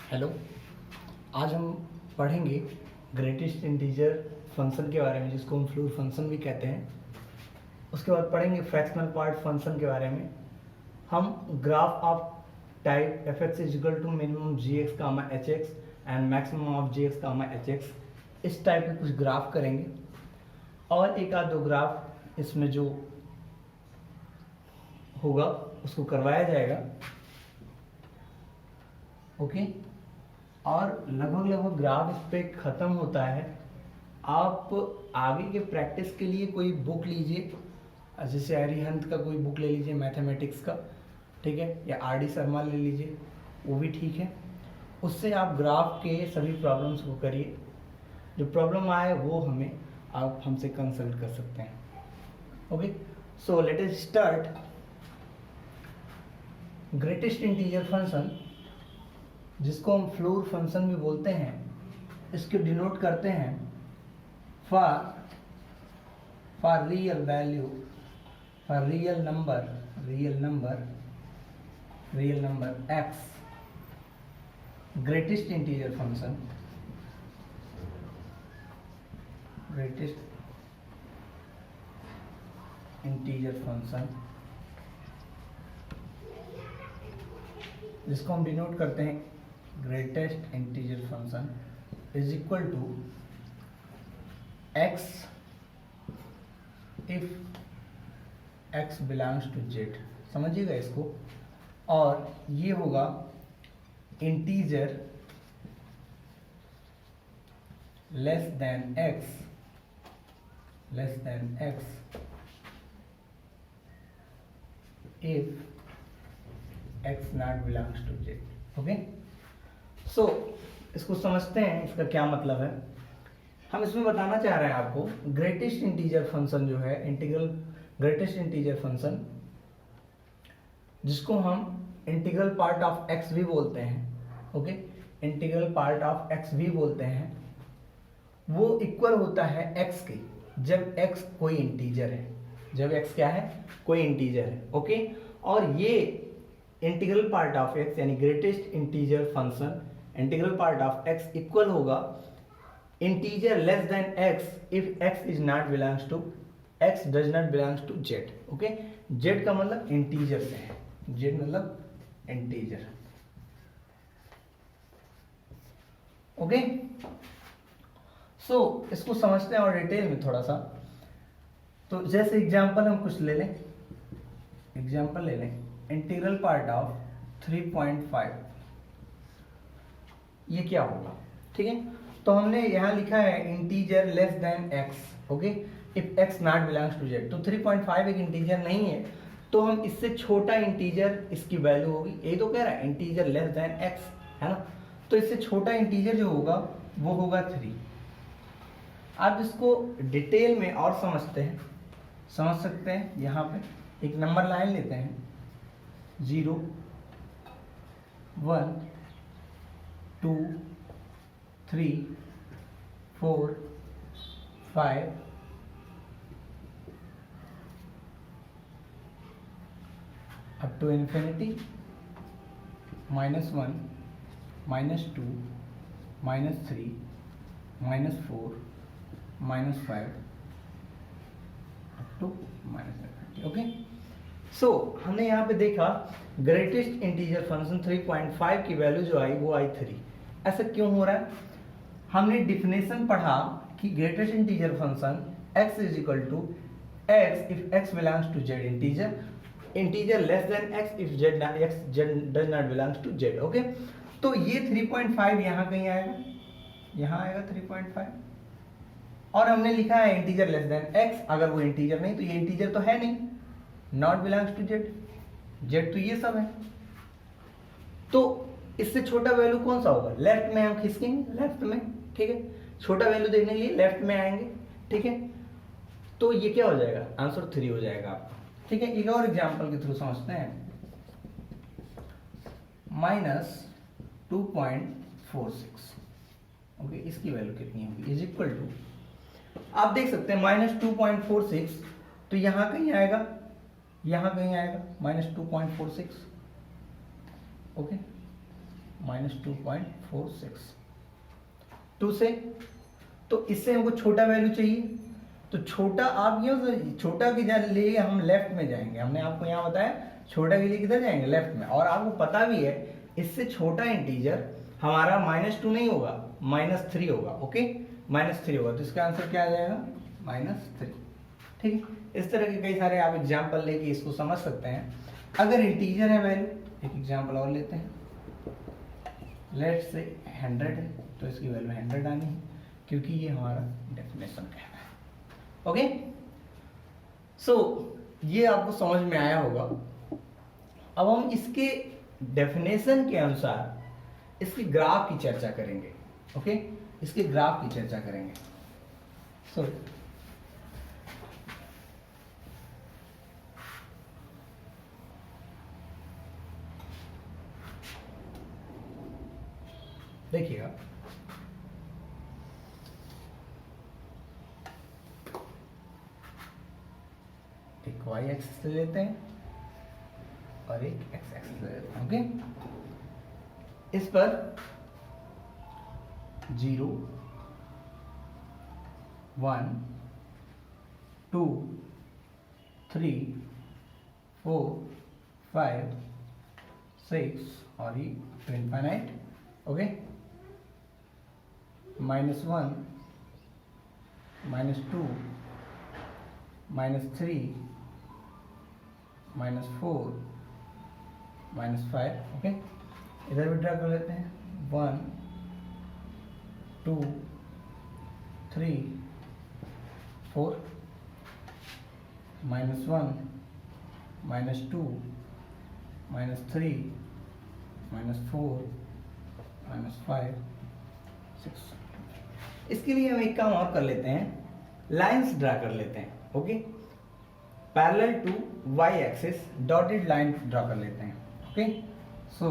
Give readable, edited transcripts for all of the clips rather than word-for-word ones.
Hello. आज हम पढ़ेंगे ग्रेटेस्ट इंटीजर फंक्शन के बारे में, जिसको हम फ्लोर फंक्शन भी कहते हैं। उसके बाद पढ़ेंगे फ्रैक्शनल पार्ट फंक्शन के बारे में। हम graph of type f x is equal to minimum g x comma h x and maximum of g x comma h x, इस टाइप के कुछ ग्राफ करेंगे। और एक आध दो ग्राफ इसमें जो होगा उसको करवाया जाएगा। ओके, और लगभग ग्राफ इस पे ख़त्म होता है। आप आगे के प्रैक्टिस के लिए कोई बुक लीजिए, जैसे अरिहंत का कोई बुक ले लीजिए मैथमेटिक्स का, ठीक है, या आर डी शर्मा ले लीजिए, वो भी ठीक है। उससे आप ग्राफ के सभी प्रॉब्लम्स को करिए। जो प्रॉब्लम आए वो आप हमसे कंसल्ट कर सकते हैं। Okay, so let us start. Greatest integer function, जिसको हम फ्लोर फंक्शन भी बोलते हैं, इसको डिनोट करते हैं for real value, for real number X. Greatest integer function, जिसको हम डिनोट करते हैं greatest integer function is equal to x if X belongs to Z. समझिएगा इसको। और ये होगा integer less than X if x not belongs to Z. Okay, so इसको समझते हैं, इसका क्या मतलब है। हम इसमें बताना चाह रहे हैं आपको, ग्रेटेस्ट इंटीजर फंक्शन जो है, ग्रेटेस्ट इंटीजर फंक्शन, जिसको हम इंटीग्रल पार्ट ऑफ एक्स भी बोलते हैं। Okay, integral part of x भी बोलते हैं। वो इक्वल होता है एक्स के जब एक्स कोई इंटीजर है, जब एक्स क्या है, कोई इंटीजर है। ओके, और ये इंटीग्रल पार्ट ऑफ एक्स यानी greatest integer function, integral part of x equal होगा integer less than X if X is not belongs to, X does not belongs to Z. Okay, Z का मतलब integer से है, Z मतलब integer. Okay, so इसको समझते हैं और डिटेल में थोड़ा सा। तो जैसे एग्जांपल हम कुछ ले लें, इंटीग्रल पार्ट ऑफ 3.5, ये क्या होगा, ठीक है। तो हमने यहाँ लिखा है integer less than x, okay, if x not belongs to Z. तो 3.5 एक इंटीजर नहीं है, तो हम इससे छोटा इंटीजर इसकी वैल्यू होगी। यही तो कह रहा है इंटीजर लेस देन एक्स, है ना। तो इससे छोटा इंटीजर जो होगा वो होगा 3। आप इसको डिटेल में और समझ सकते हैं। यहाँ पे एक नंबर लाइन लेते हैं, 0 1 2 3 4 5 up to infinity, -1 -2 -3 -4 -5 up to -infinity। Okay, सो हमने यहाँ पे देखा ग्रेटेस्ट इंटीजर फंक्शन 3.5 की वैल्यू जो आई वो आई 3। ऐसा क्यों हो रहा है? हमने डिफिनेशन पढ़ा कि greatest integer function x is equal to x if x belongs to z, integer less than x if z does not belongs to z। Okay, तो ये 3.5 यहाँ कहीं आएगा, यहाँ आएगा 3.5। और हमने लिखा है इंटीजर लेस देन x, अगर वो इंटीजर नहीं तो ये इंटीजर तो है नहीं, not belongs to z, z तो ये सब है। तो इससे छोटा वैल्यू कौन सा होगा? लेफ्ट में हम खिसकेंगे, लेफ्ट में, ठीक है, छोटा वैल्यू देखने के लिए लेफ्ट में आएंगे, ठीक है। तो ये क्या हो जाएगा? आंसर 3 हो जाएगा आपका, ठीक है। एक और एग्जांपल के थ्रू समझते हैं। -2.46, ओके, इसकी वैल्यू कितनी होगी? इज इक्वल टू, आप देख सकते हैं -2.46, तो यहां कहीं आएगा, यहाँ कहीं आएगा -2.46, ओके। -2.46 2 से, तो इससे हमको छोटा वैल्यू चाहिए, तो छोटा आप ये छोटा के लिए हम लेफ्ट में जाएंगे, हमने आपको यहाँ बताया छोटा के लिए किधर जाएंगे, लेफ्ट में। और आपको पता भी है इससे छोटा इंटीजर हमारा -2 नहीं होगा, -3 होगा। ओके, -3 होगा, तो इसका आंसर क्या आ जाएगा, -3। ठीक है, इस तरह के कई सारे आप एग्जाम्पल लेके इसको समझ सकते हैं। अगर इंटीजर है वैल्यू, एक एग्जाम्पल और लेते हैं, लेट से 100 है, तो इसकी वैल्यू 100 आनी है, क्योंकि ये हमारा डेफिनेशन कह रहा है। ओके, सो ये आपको समझ में आया होगा। अब हम इसके डेफिनेशन के अनुसार इसके ग्राफ की चर्चा करेंगे। ओके, इसके ग्राफ की चर्चा करेंगे। सो देखिएगा, एक y एक्सिस ले लेते हैं और एक x एक्सिस ले लेते हैं। ओके, इस पर 0 1 2 3 4 5 6 और ये टू इनफाइनाइट। ओके, -1 -2 -3 -4 -5। ओके, इधर भी ड्रा कर लेते हैं, 1 2 3 4 -1 -2 -3 -4 -5 6। इसके लिए हम एक काम और कर लेते हैं, लाइंस ड्रा कर लेते हैं। Okay, parallel to y axis dotted line draw कर लेते हैं। ओके, सो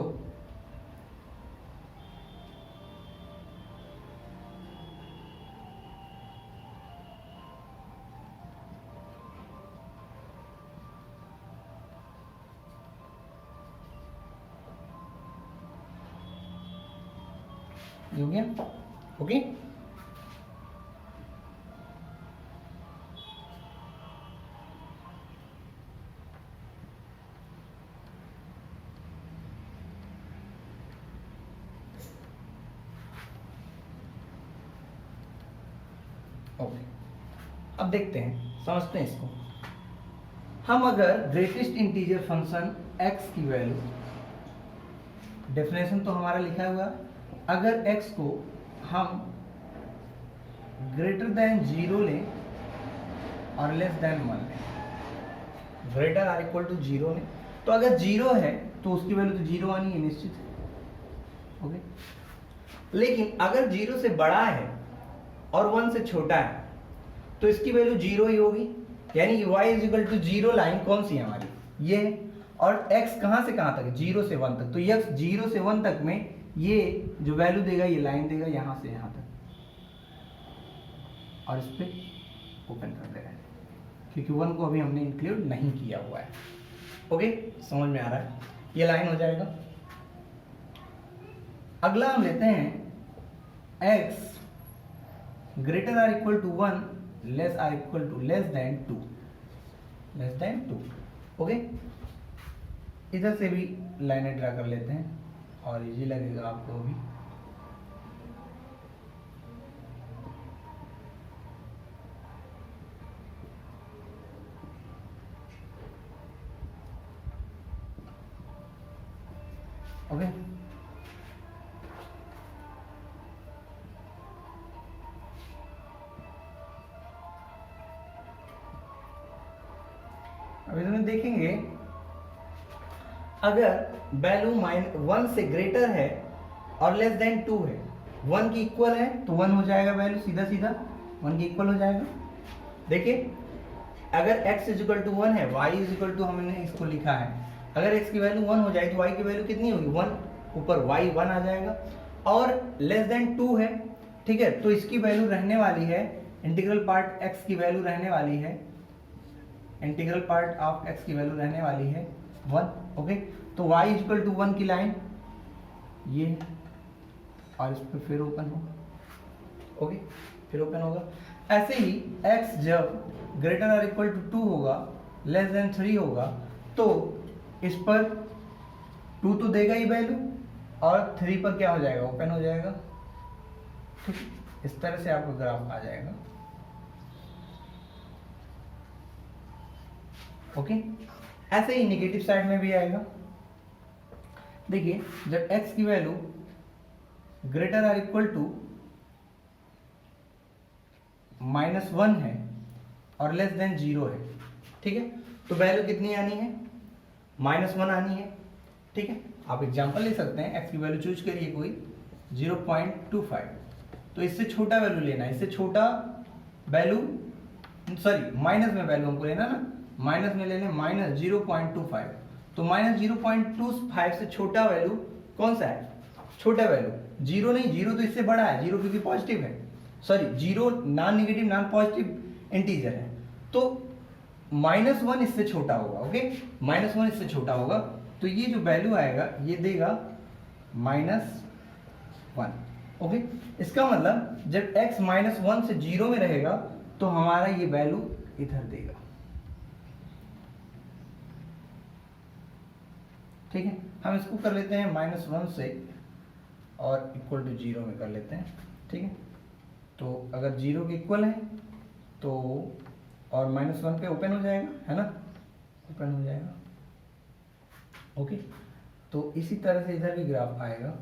हो गया। ओके, ओके, अब देखते हैं, समझते हैं इसको। हम अगर ग्रेटेस्ट इंटीजर फंक्शन x की वैल्यू, डेफिनेशन तो हमारा लिखा हुआ, अगर x को हम ग्रेटर देन 0 लें और लेस देन 1 लें, ग्रेटर आर इक्वल टू 0 लें, तो अगर 0 है तो उसकी वैल्यू तो 0 आनी है, निश्चित है। ओके, लेकिन अगर 0 से बड़ा है और 1 से छोटा है तो इसकी वैल्यू 0 ही होगी, यानी y is equal to 0 line कौन सी है हमारी, ये है। और x कहां से कहां तक, 0 से 1 तक, तो x 0 से 1 तक में ये जो वैल्यू देगा, ये लाइन देगा यहां से यहां तक, और इस पे ओपन कर देगा, क्योंकि 1 को अभी हमने इंक्लूड नहीं किया हुआ है। ओके, समझ में आ रहा है, ये लाइन हो जाएगा। अगला हम लेते हैं x greater or equal to 1 less or equal to less than 2। Okay, इधर से भी लाइनें ड्रा कर लेते हैं और इजी लगेगा आपको भी। ओके, अब इसमें देखेंगे, अगर वैल्यू -1 से ग्रेटर है और लेस देन 2 है, 1 की इक्वल है तो 1 हो जाएगा वैल्यू, सीधा सीधा 1 की इक्वल हो जाएगा। देखिए, अगर x इज इक्वल टू 1 है, y इज इक्वल टू, हमने इसको लिखा है, अगर x की वैल्यू 1 हो जाए तो y की वैल्यू कितनी होगी, 1, ऊपर y 1 आ जाएगा, और लेस देन 2 है, ठीक है, तो इसकी वैल्यू रहने वाली है, इंटीग्रल पार्ट x की वैल्यू रहने वाली है, इंटीग्रल पार्ट ऑफ x की वैल्यू रहने वाली है 1। ओके, तो y इज इक्वल टू 1 की लाइन ये है, और इस पर फिर ओपन होगा, ओके, फिर ओपन होगा। ऐसे ही x जब ग्रेटर और इक्वल टू 2 होगा, लेस देन 3 होगा, तो इस पर 2 तो देगा ही वैल्यू, और 3 पर क्या हो जाएगा, ओपन हो जाएगा। ठीक, इस तरह से आपका ग्राफ आ जाएगा। ओके, ऐसे ही नेगेटिव साइड में भी आएगा। देखिए, जब x की वैल्यू ग्रेटर और इक्वल टू -1 है और लेस देन 0 है, ठीक है, तो वैल्यू कितनी आनी है, -1 आनी है। ठीक है, आप एग्जांपल ले सकते हैं, x की वैल्यू चूज करिए कोई 0.25, तो इससे छोटा वैल्यू लेना है, इससे छोटा वैल्यू, सॉरी माइनस में वैल्यू हमको लेना ना, माइनस में लेने -0.25, तो -0.25 से छोटा वैल्यू कौन सा है, छोटा वैल्यू 0 नहीं, 0 तो इससे बड़ा है, 0 क्योंकि पॉजिटिव है, sorry 0 non negative non positive integer है, तो -1 इससे छोटा होगा। ओके, -1 इससे छोटा होगा, तो ये जो वैल्यू आएगा ये देगा -1। ओके, इसका मतलब जब x -1 से 0 में रहेगा तो हमारा ये वैल्यू इधर देगा। ठीक है, हम इसको कर लेते हैं -1 से और इक्वल टू 0 में कर लेते हैं। ठीक है, तो अगर 0 के इक्वल है तो और -1 पे ओपन हो जाएगा, है ना, ओपन हो जाएगा। ओके, तो इसी तरह से इधर भी ग्राफ आएगा।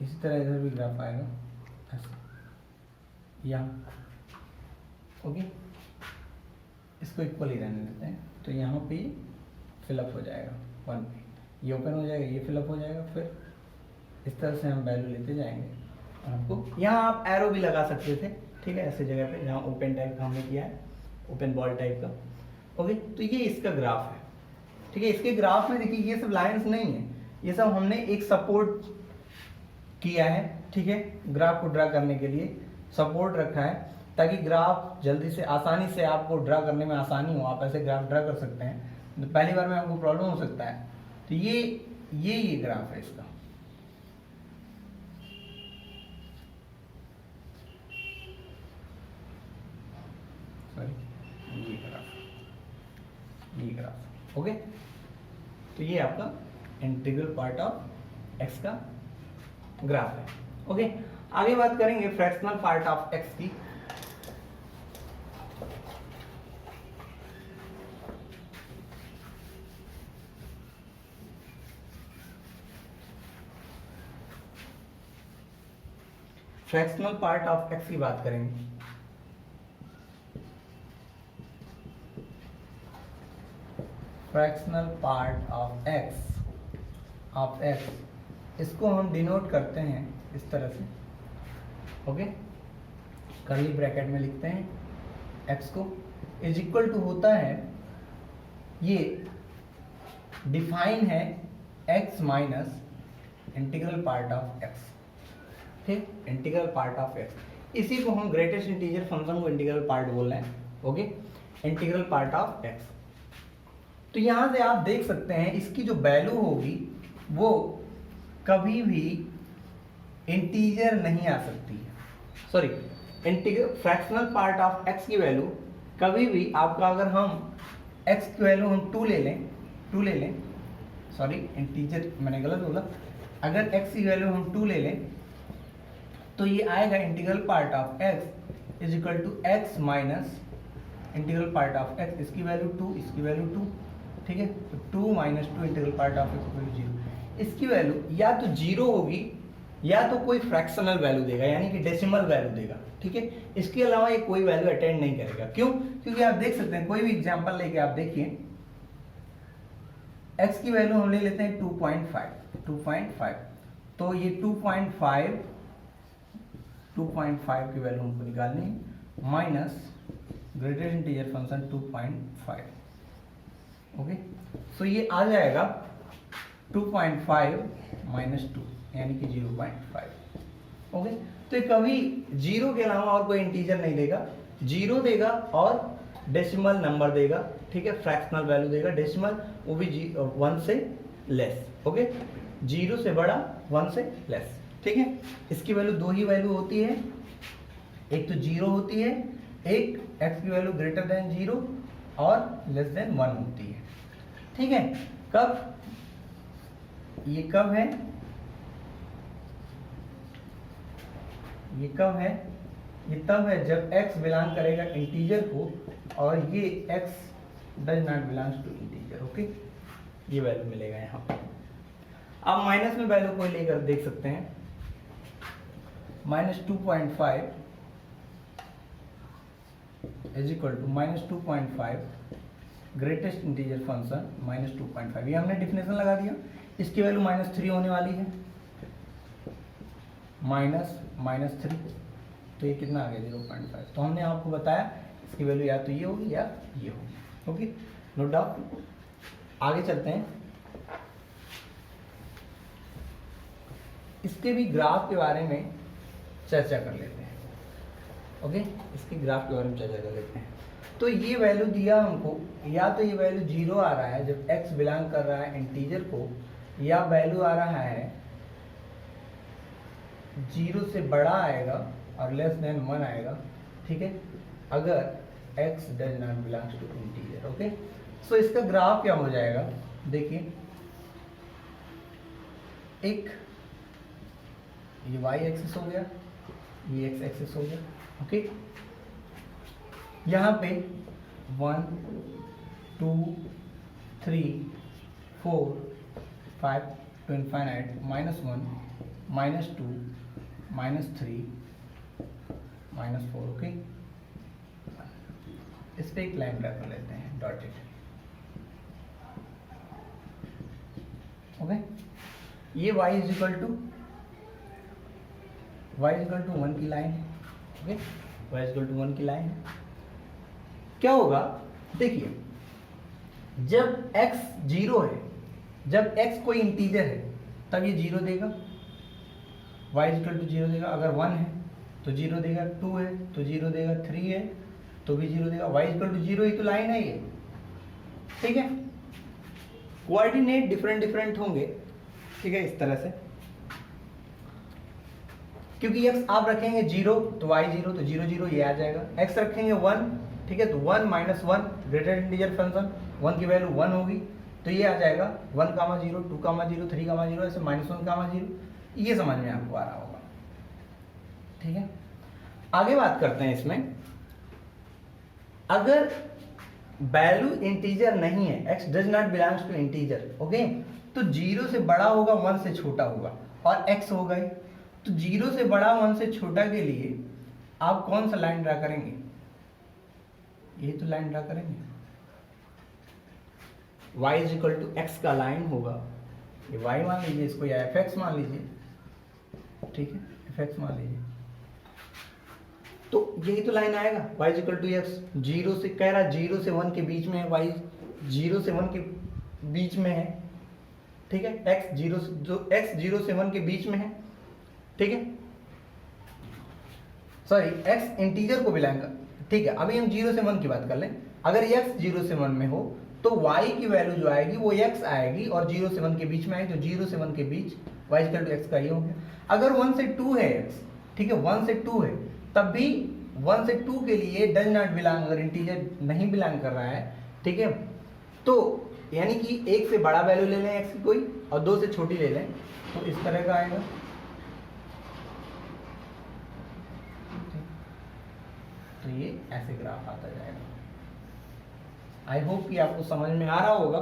इसी तरह इधर भी ग्राफ आएगा ऐसे, यहाँ। ओके, इसको इक्वल ही रहने देते हैं, तो यहाँ पे फिलअप हो जाएगा 1 पे, ये ओपन हो जाएगा, ये फिलअप हो जाएगा, फिर इस तरह से हम वैल्यू लेते जाएंगे। और हमको यहाँ आप एरो भी लगा सकते थे, ठीक है, ऐसे जगह पे जहाँ ओपन टाइप का हमने किया है, ओपन बॉल टाइप का। ओके, तो ये इसका ग्राफ है। ठीक है, इसके ग्राफ में देखिए ये सब लाइंस नहीं है, ये सब हमने एक सपोर्ट किया है। ठीक है, ग्राफ को ड्रा करने के लिए सपोर्ट रखा है, ताकि ग्राफ जल्दी से आसानी से आपको ड्रा करने में आसानी हो, आप ऐसे ग्राफ ड्रा कर सकते हैं, तो पहली बार में आपको प्रॉब्लम हो सकता है। तो ये ग्राफ है इसका। सॉरी, ये ग्राफ। ओके, तो ये आपका इंटीग्रल पार्ट ऑफ एक्स का ग्राफ है। ओके, आगे बात करेंगे फ्रैक्शनल पार्ट ऑफ एक्स की। फ्रैक्शनल पार्ट ऑफ एक्स की बात करेंगे। फ्रैक्शनल पार्ट ऑफ एक्स, इसको हम डिनोट करते हैं इस तरह से। ओके, कर्ली ब्रैकेट में लिखते हैं एक्स को, इज इक्वल टू होता है, ये डिफाइन है x minus integral part of x. ठीक, इंटीग्रल पार्ट ऑफ एक्स, इसी को हम ग्रेटेस्ट इंटीजर फंक्शन को इंटीग्रल पार्ट बोल रहे हैं। Okay, integral part of x. तो यहां से आप देख सकते हैं इसकी जो वैल्यू होगी वो कभी भी इंटीजर नहीं आ सकती है। Sorry, integral fractional part of x की वैल्यू कभी भी आपका, अगर हम एक्स की वैल्यू हम 2 ले लें, सॉरी इंटीजर मैंने गलत बोला, अगर एक्स की वैल्यू हम 2 ले लें तो ये आएगा integral part of x is equal to x minus integral part of x, इसकी वैल्यू 2, इसकी वैल्यू 2। ठीक है, तो 2 माइनस 2 integral part of x equal to 0। इसकी वैल्यू या तो 0 होगी या तो कोई फ्रैक्शनल वैल्यू देगा, यानी कि डेसिमल वैल्यू देगा। ठीक है, इसके अलावा ये कोई वैल्यू अटेंड नहीं करेगा। क्यों? क्योंकि आप देख सकते हैं, कोई भी एग्जांपल लेके आप देखिए, x की वैल्यू हम ले लेते हैं 2.5, तो ये 2.5 की वैल्यू हमको निकालनी है, minus greatest integer function 2.5। Okay, so ये आ जाएगा 2.5 माइनस 2 यानी कि 0.5। ओके, तो ये कभी 0 के अलावा और कोई इंटीजर नहीं देगा, 0 देगा और डेसिमल नंबर देगा, ठीक है, फ्रैक्शनल वैल्यू देगा, डेसिमल वो भी 1 से लेस, ओके, 0 से बड़ा 1 से लेस, ठीक है। इसकी वैल्यू दो ही वैल्यू होती है, एक तो 0 होती है, एक x की वैल्यू ग्रेटर देन 0 और लेस देन 1 होती है, ठीक है। कब ये कब है, ये कब है, ये तब है जब x बिलोंग करेगा इंटीजर को और ये x does not belongs to integer, okay, ये वैल्यू मिलेगा यहाँ पे। आप माइनस में वैल्यू को लेकर देख सकते हैं, -2.5 is equal to -2.5 greatest integer function -2.5, ये हमने डिफिनेशन लगा दिया। इसकी वैल्यू -3 होने वाली है, -3, तो ये कितना आ गया 0.5। तो हमने आपको बताया इसकी वैल्यू या तो ये होगी या ये होगी, ओके, नो डाउट। आगे चलते हैं, इसके भी ग्राफ के बारे में चर्चा कर लेते हैं, ओके, इसके ग्राफ के बारे में चर्चा कर लेते हैं। तो ये वैल्यू दिया हमको, या तो ये वैल्यू 0 आ रहा है जब x बिलोंग कर रहा है इंटीजर को, या वैल्यू आ रहा है 0 से बड़ा आएगा और लेस देन 1 आएगा, ठीक है, अगर x does not belongs to integer, okay. So इसका ग्राफ क्या हो जाएगा, देखिए, एक ये y एक्सिस हो गया, ये x एक्सिस हो गया, ओके। यहाँ पे 1 2 3 4 5 to infinite, -1 -2 -3 -4, ओके। इस पे एक लाइन ड्रा कर लेते हैं डॉटेड, ओके। ये y इज इक्वल टू 1 की लाइन है, okay, y is equal to 1 की लाइन है। क्या होगा, देखिए, जब x 0 है, जब x कोई इंटीजर है तब ये 0 देगा, y इज इक्वल टू 0 देगा, अगर 1 है तो 0 देगा, 2 है तो 0 देगा, 3 है तो भी 0 देगा, y इज इक्वल टू 0 ही तो लाइन है ये, ठीक है। कोऑर्डिनेट डिफरेंट होंगे, ठीक है, इस तरह से, क्योंकि x आप रखेंगे 0 तो y 0 तो 0 0 ये आ जाएगा, x रखेंगे 1, ठीक है, तो 1 - 1 ग्रेटर इंटीजर फंक्शन 1 की वैल्यू 1 होगी तो ये आ जाएगा 1, 0 2, 0 3, 0 ऐसे -1, 0, ये समझ में आपको आ रहा होगा, ठीक है। आगे बात करते हैं इसमें, अगर वैल्यू इंटीजर नहीं है, x does not belongs to integer, okay, तो 0 से बड़ा होगा 1 से छोटा होगा, और x हो गई, तो 0 से बड़ा 1 से छोटा के लिए आप कौन सा लाइन ड्रा करेंगे, यही तो लाइन ड्रा करेंगे, y is equal to x का लाइन होगा, ये y मान लीजिए, इसको या fx मान लीजिए, ठीक है, fx मान लीजिए, तो यही तो लाइन आएगा, y is equal to x, 0 से कह रहा 0 से 1 के बीच में है, y 0 से 1 के बीच में है, ठीक है, x 0 से 1 के बीच में है, ठीक है, सॉरी x इंटीजर को बिलोंग कर, ठीक है। अभी हम 0 से 1 की बात कर लें, अगर x 0 से 1 में हो तो y की वैल्यू जो आएगी वो x आएगी, और 0 से 1 के बीच में आएगी, तो 0 से 1 के बीच y इक्वल टू x का ये हो गया। अगर 1 से 2 है x, ठीक है, 1 से 2 है, तब भी 1 से 2 के लिए डज नॉट बिलोंग, अगर इंटीजर नहीं बिलोंग कर रहा है, ठीक है, तो यानी कि 1 से बड़ा वैल्यू ले लें x की कोई और 2 से छोटी ले लें, तो इस तरह का आएगा, तो ये ऐसे ग्राफ आता जाएगा। आई होप कि आपको समझ में आ रहा होगा।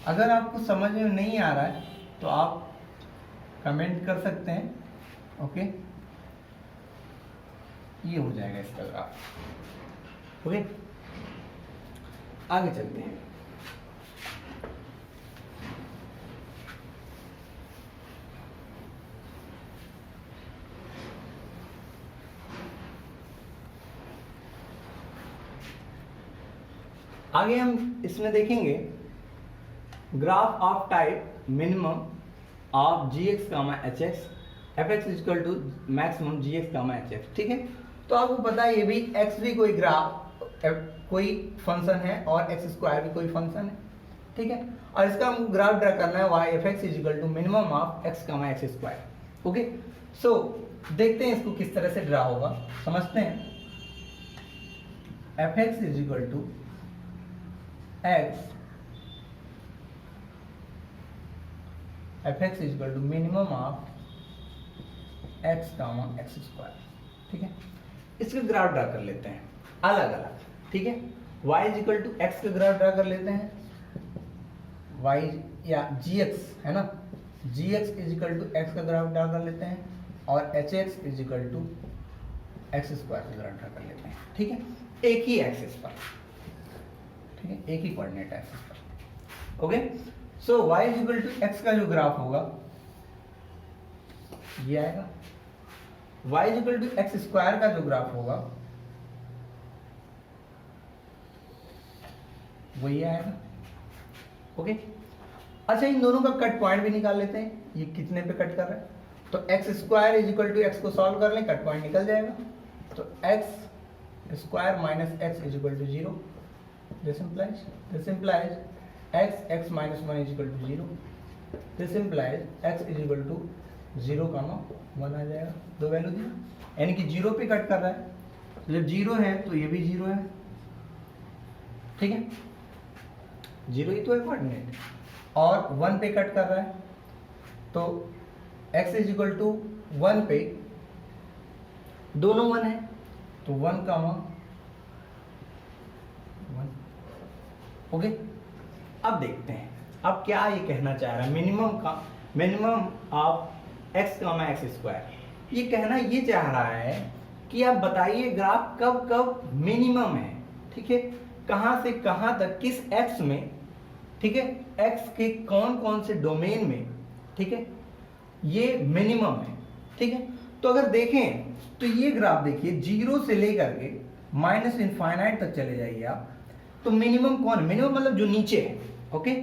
अगर आपको समझ में नहीं आ रहा है तो आप कमेंट कर सकते हैं, ओके, ये हो जाएगा इसका ग्राफ, ओके। आगे चलते हैं, आगे हम इसमें देखेंगे graph of type minimum of gx, hx, fx is equal to maximum gx, hx, ठीक है। तो आपको पता है ये भी x भी कोई ग्राफ कोई फंक्शन है और एक्स स्क्वायर भी कोई फंक्शन है, ठीक है। और इसका हमको ग्राफ ड्रा करना है Y F x is equal to minimum of x comma x square. Okay, so देखते हैं इसको किस तरह से ड्रा होगा, समझते हैं। F x is equal to x, f x is equal to minimum of x comma x square, ठीक है। इसका ग्राफ ड्रा कर लेते हैं अलग अलग, ठीक है। y इजिकल टू एक्स का ग्राफ ड्रा कर लेते हैं, y या gx है ना, gx इजिकल टू एक्स का ग्राफ ड्रा कर लेते हैं, और hx is equal to x square का ग्राफ ड्रा कर लेते हैं, ठीक है। एक ही एक्सिस पर, ठीक है, एक ही कोऑर्डिनेट एक्सिस पर। Okay, so y is equal to x का जो ग्राफ होगा ये आएगा, y is equal to x square का जो ग्राफ होगा वो ये आएगा। ओके, अच्छा इन दोनों का कट पॉइंट भी निकाल लेते हैं, ये कितने पे कट कर रहा है, तो x square is equal to x को सॉल्व कर लें, कट पॉइंट निकल जाएगा, तो x square minus x is equal to 0, this implies x minus 1 is equal to 0, this implies x is equal to 0 comma 1 आ जाएगा, दो वैल्यू दी, यानी कि 0 पे कट कर रहा है, तो जब 0 है तो ये भी 0 है, ठीक है, 0 ही तो है कोऑर्डिनेट, और 1 पे कट कर रहा है, तो x इज इक्वल टू 1 पे दोनों 1 है, तो 1 कामा 1। ओके, अब देखते हैं अब क्या ये कहना चाह रहा है, minimum of x comma x square. ये कहना ये चाह रहा है कि आप बताइए ग्राफ कब कब मिनिमम है, ठीक है, कहां से कहां तक, किस x में, ठीक है, x के कौन कौन से डोमेन में, ठीक है, ये मिनिमम है, ठीक है। तो अगर देखें तो ये ग्राफ देखिए 0 से लेकर के माइनस इनफाइनाइट तक चले जाइए आप, तो मिनिमम कौन, मिनिमम मतलब जो नीचे है। ओके,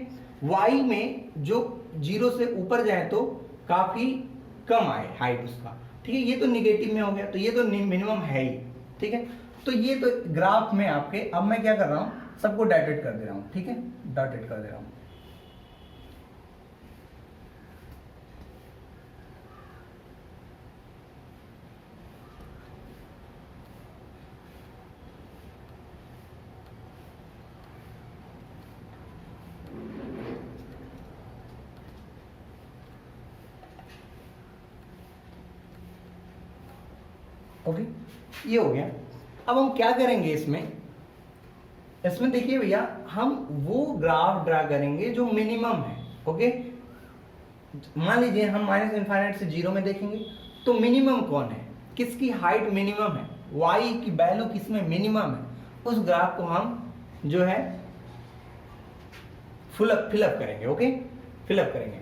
y में जो 0 से ऊपर जाए तो काफी कम आए हाइट उसका, ठीक है, ये तो निगेटिव में हो गया, तो ये तो मिनिमम है ही, ठीक है। तो ये तो ग्राफ में आपके, अब मैं क्या कर रहा हूं, सबको डॉटेड कर दे रहा हूं, ठीक है, डॉटेड कर दे रहा हूं। ओके, ये हो गया। अब हम क्या करेंगे इसमें देखिए भैया, हम वो ग्राफ ड्रा करेंगे जो मिनिमम है। ओके, मान लीजिए हम माइनस इनफाइनाइट से 0 में देखेंगे, तो मिनिमम कौन है, किसकी हाइट मिनिमम है, y की वैल्यू किसमें मिनिमम है, उस ग्राफ को हम जो है फिलअप करेंगे। ओके, फिलअप करेंगे।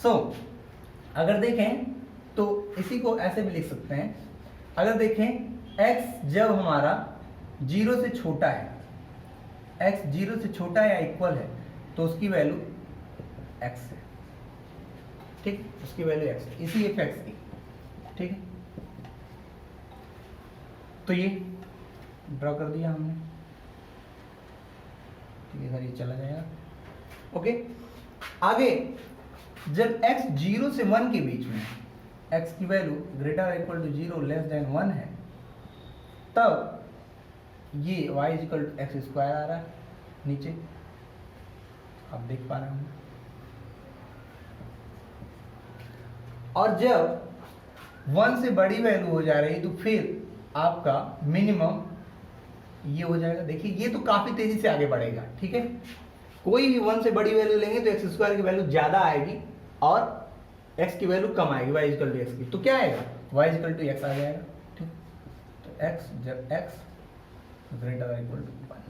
सो अगर देखें तो इसी को ऐसे भी लिख सकते हैं, अगर देखें x जब हमारा 0 से छोटा है, x 0 से छोटा या इक्वल है, तो उसकी वैल्यू x है, ठीक, उसकी वैल्यू x है, इसी f की, ठीक है। तो ये ड्रॉ कर दिया हमने, ठीक है सर, ये चला जाएगा। ओके, आगे जब x 0 से 1 के बीच में, x की value greater equal to 0 less than 1 है, तब ये y equal to x square आ रहा है नीचे, आप देख पा रहे होंगे। और जब 1 से बड़ी वैल्यू हो जा रही है, तो फिर आपका मिनिमम ये हो जाएगा। देखिए ये तो काफी तेजी से आगे बढ़ेगा, ठीक है, कोई भी 1 से बड़ी वैल्यू लेंगे तो एक्स स्क्वायर की वैल्यू ज्यादा आएगी और x की वैल्यू कम आएगी, y इक्वल टू एक्स की, तो क्या आएगा, y इक्वल टू एक्स आ जाएगा, ठीक। तो x जब x greater equal to 1।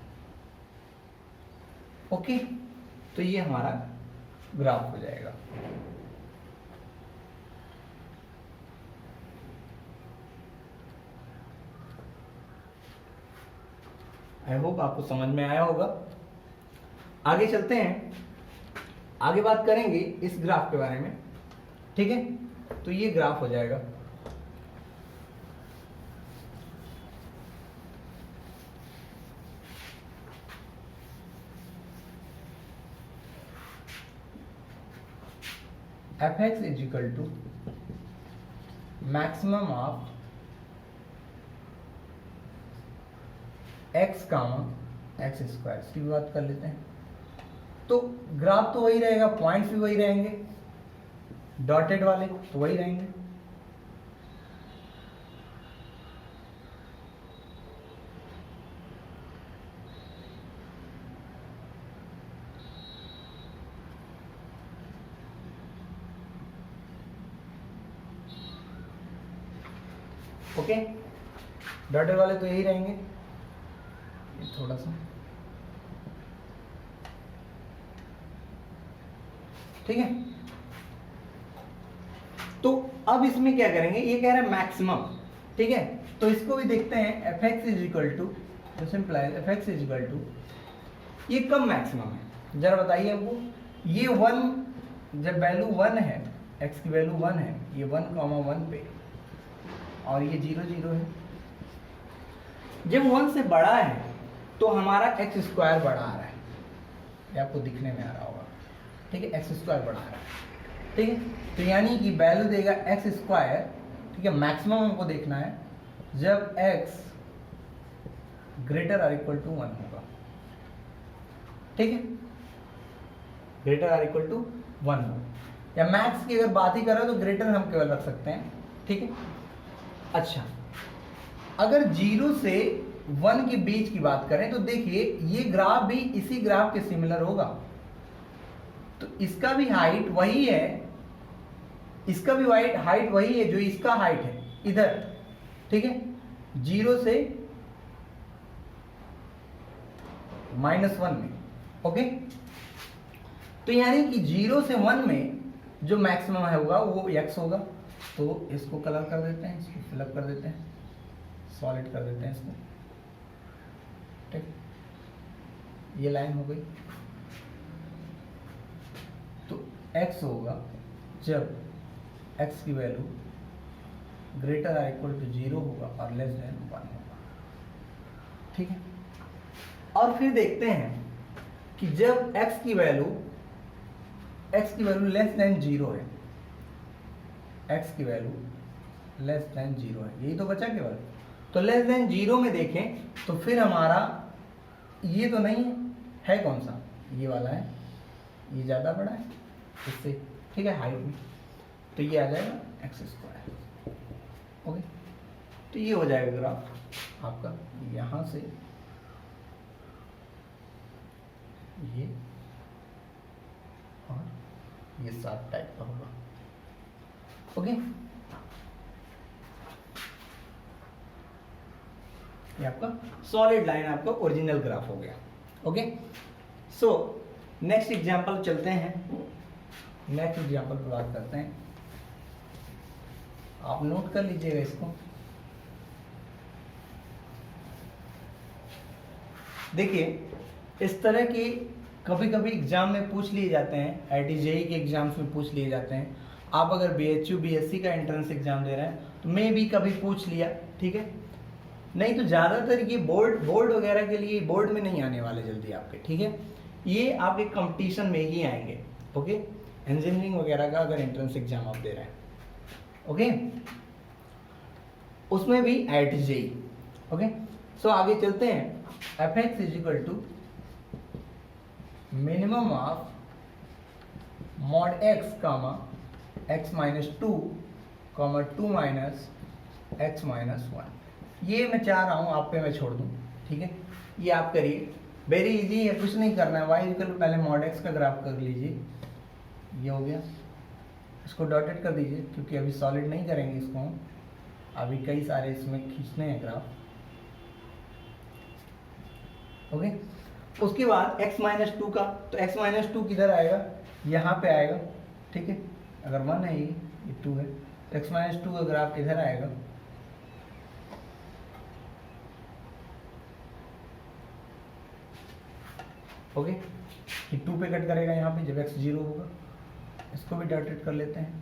Okay, तो ये हमारा ग्राफ हो जाएगा। आई होप आपको समझ में आया होगा। आगे चलते हैं, आगे बात करेंगे इस ग्राफ के बारे में, ठीक है। तो ये ग्राफ हो जाएगा, f x is equal to maximum of x comma x square, इसकी भी बात कर लेते हैं। तो ग्राफ तो वही रहेगा, पॉइंट्स भी वही रहेंगे, डॉटेड वाले तो वही रहेंगे। ओके, डॉटेड वाले तो यही रहेंगे। ये थोड़ा सा ठीक है। तो अब इसमें क्या करेंगे, ये कह रहा है मैक्सिमम, ठीक है। तो इसको भी देखते हैं, f x is equal to, simplify f x is equal to, ये कब मैक्सिमम है जरा बताइए हमको। ये 1 जब वैल्यू 1 है, एक्स की वैल्यू 1 है, ये 1,1 पे, और ये 0 0 है। जब 1 से बड़ा है तो हमारा एक्स स्क्वायर बढ़ा आ रहा है, ये आपको दिखने में आ रहा होगा, ठीक है, एक्स स्क्वायर बढ़ा रहा है, ठीक है। तो यानी कि वैल्यू देगा एक्स स्क्वायर, ठीक है। मैक्सिमम हमको देखना है जब x greater or equal to 1 होगा, ठीक है, ग्रेटर आर इक्वल टू 1 हो, या मैक्स की अगर बात ही कर रहे हो तो ग्रेटर हम केवल रख सकते हैं, ठीक है। अच्छा, अगर 0 से 1 के बीच की बात करें तो देखिए ये ग्राफ भी इसी ग्राफ के सिमिलर होगा, तो इसका भी हाइट वही है, इसका भी हाइट वही है जो इसका हाइट है इधर, ठीक है, 0 से -1 में, ओके। तो यानी कि 0 से 1 में जो मैक्सिमम है होगा वो x होगा। तो इसको कलर कर देते हैं, इसको फिलअप कर देते हैं, सॉलिड कर देते हैं इसको, ठीक, ये लाइन हो गई। तो x होगा जब x की value greater or equal to 0 होगा और लेस देन 1 होगा, ठीक है। और फिर देखते हैं कि जब x की वैल्यू लेस देन 0 है, x की वैल्यू लेस देन 0 है, यही तो बचा केवल। तो लेस देन 0 में देखें तो फिर हमारा ये तो नहीं है कौन सा, ये वाला है, ये ज़्यादा बड़ा है इससे, ठीक है, हाइट में, तो ये आ जाएगा एक्स स्क्वायर, ओके। तो ये हो जाएगा ग्राफ आपका यहाँ से ये, और ये 7 टाइप का होगा, ओके। ये आपका सॉलिड लाइन, आपका ओरिजिनल ग्राफ हो गया, ओके। सो नेक्स्ट एग्जांपल चलते हैं, नेक्स्ट एग्जांपल पर बात करते हैं। आप नोट कर लीजिएगा इसको। देखिए इस तरह की कभी कभी एग्जाम में पूछ लिए जाते हैं, IIT-JEE के एग्जाम्स में पूछ लिए जाते हैं। आप अगर BHU BSc का एंट्रेंस एग्जाम दे रहे हैं तो मे भी कभी पूछ लिया, ठीक है, नहीं तो ज़्यादातर ये बोर्ड वगैरह के लिए, बोर्ड में नहीं आने वाले जल्दी आपके, ठीक है, ये आपके कंपटीशन में ही आएंगे, ओके। इंजीनियरिंग वगैरह का अगर एंट्रेंस एग्जाम आप दे रहे हैं, ओके, उसमें भी IIT-JEE, ओके। सो आगे चलते हैं। F x is equal to minimum of mod x comma x minus 2 comma 2 minus x minus 1। ये मैं चाह रहा हूँ आप पे मैं छोड़ दूँ, ठीक है, ये आप करिए, वेरी इजी है, कुछ नहीं करना है। वाई इक्वल पहले मॉड एक्स का ग्राफ कर लीजिए, ये हो गया, इसको डॉटेड कर दीजिए क्योंकि अभी सॉलिड नहीं करेंगे इसको हम, अभी कई सारे इसमें खींचने हैं ग्राफ, ओके। उसके बाद x माइनस 2 का, तो x माइनस 2 किधर आएगा, यहाँ पे आएगा, ठीक है, अगर 1 है ये 2 है, तो x माइनस 2 का ग्राफ किधर आएगा, ओके, ये 2 पे कट करेगा यहाँ पे जब x 0 होगा। इसको भी डॉटेड कर लेते हैं,